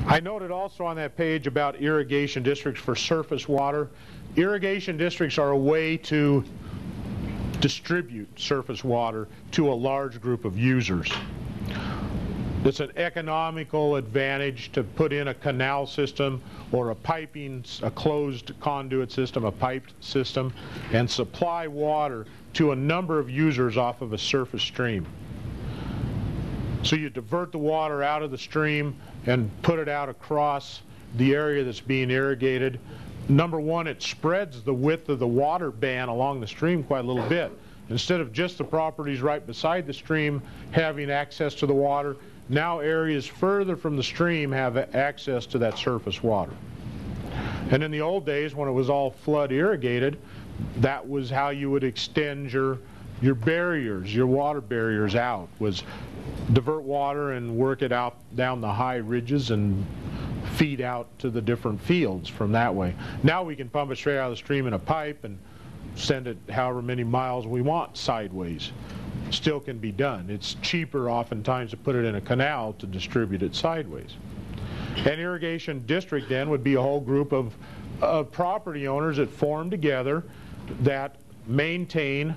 I noted also on that page about irrigation districts for surface water. Irrigation districts are a way to distribute surface water to a large group of users. It's an economical advantage to put in a canal system or a closed conduit system, a piped system, and supply water to a number of users off of a surface stream. So you divert the water out of the stream and put it out across the area that's being irrigated. Number one, it spreads the width of the water band along the stream quite a little bit. Instead of just the properties right beside the stream having access to the water, now areas further from the stream have access to that surface water. And in the old days, when it was all flood irrigated, that was how you would extend your barriers, your water barriers out, was divert water and work it out down the high ridges and feed out to the different fields from that way. Now we can pump it straight out of the stream in a pipe and send it however many miles we want sideways. Still can be done. It's cheaper oftentimes to put it in a canal to distribute it sideways. An irrigation district then would be a whole group of property owners that form together that maintain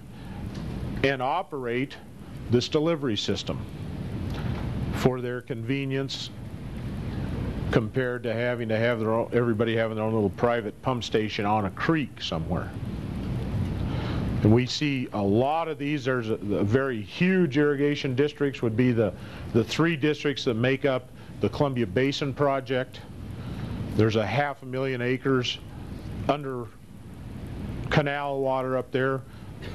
and operate this delivery system for their convenience, compared to having to have everybody having their own little private pump station on a creek somewhere. And we see a lot of these. There's a very huge irrigation districts would be the three districts that make up the Columbia Basin project. There's 500,000 acres under canal water up there,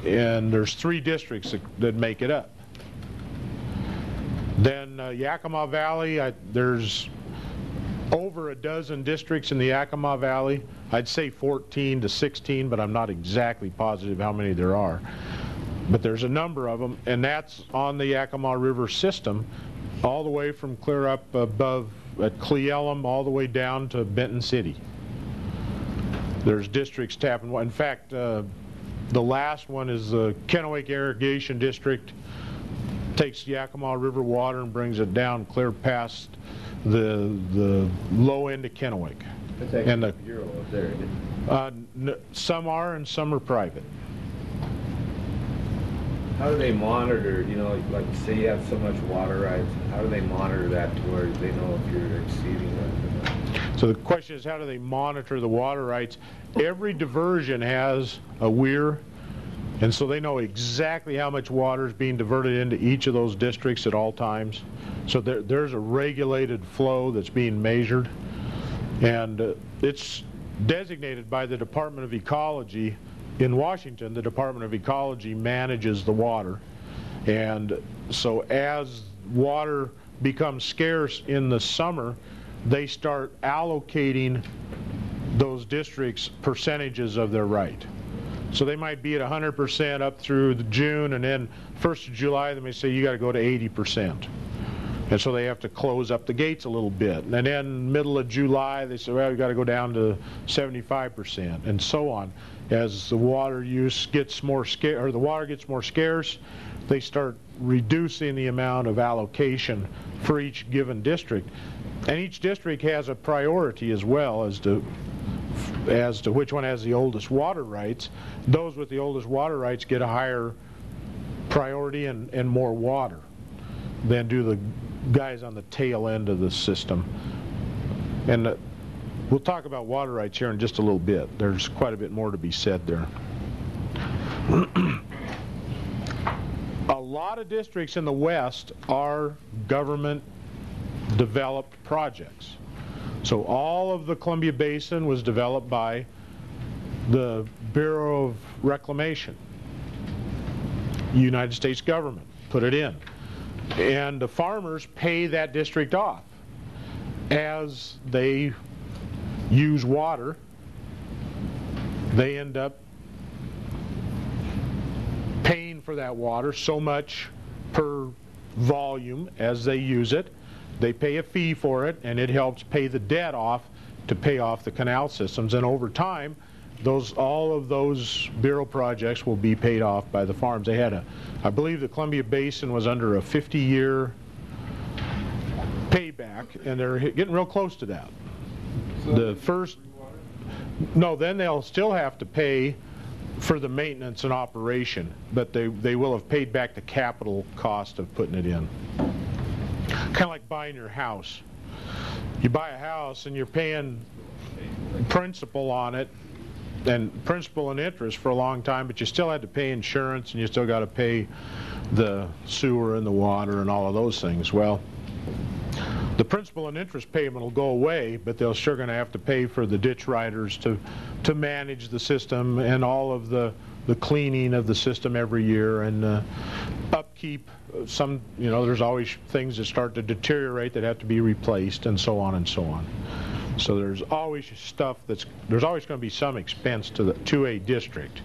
and there's three districts that make it up. Then Yakima Valley, there's over a dozen districts in the Yakima Valley. I'd say 14 to 16, but I'm not exactly positive how many there are. But there's a number of them, and that's on the Yakima River system, all the way from clear up above at Cle Elum all the way down to Benton City. There's districts tapping. In fact, the last one is the Kennewick Irrigation District. Takes Yakima River water and brings it down clear past the low end of Kennewick. That's actually and the bureau up there. Some are and some are private. How do they monitor, you know, like say you have so much water rights, how do they monitor that to where they know if you're exceeding that? So the question is, how do they monitor the water rights? Every diversion has a weir, and so they know exactly how much water is being diverted into each of those districts at all times. So there's a regulated flow that's being measured, and it's designated by the Department of Ecology. In Washington, the Department of Ecology manages the water, and so as water becomes scarce in the summer, they start allocating those districts percentages of their right. So they might be at 100% up through June, and then 1st of July they may say you got to go to 80%. And so they have to close up the gates a little bit. And then middle of July they say, well, you got to go down to 75%, and so on. As the water use gets more scarce, or the water gets more scarce, they start reducing the amount of allocation for each given district. And each district has a priority as well as to which one has the oldest water rights. Those with the oldest water rights get a higher priority and more water than do the guys on the tail end of the system. And we'll talk about water rights here in just a little bit. There's quite a bit more to be said there. A lot of districts in the West are government developed projects. So all of the Columbia Basin was developed by the Bureau of Reclamation. United States government put it in. And the farmers pay that district off. As they use water, they end up paying for that water so much per volume as they use it. They pay a fee for it, and it helps pay the debt off to pay off the canal systems. And over time, all of those Bureau projects will be paid off by the farms. They had I believe the Columbia Basin was under a 50-year payback, and they're getting real close to that. So The first, no, then they'll still have to pay for the maintenance and operation, but they will have paid back the capital cost of putting it in. Kind of like buying your house. You buy a house and you're paying principal on it, and principal and interest for a long time, but you still had to pay insurance, and you still got to pay the sewer and the water and all of those things. Well, the principal and interest payment will go away, but they're sure going to have to pay for the ditch riders to manage the system and all of the cleaning of the system every year, and upkeep. Some, there's always things that start to deteriorate that have to be replaced, and so on and so on. So there's always stuff there's always going to be some expense to a district.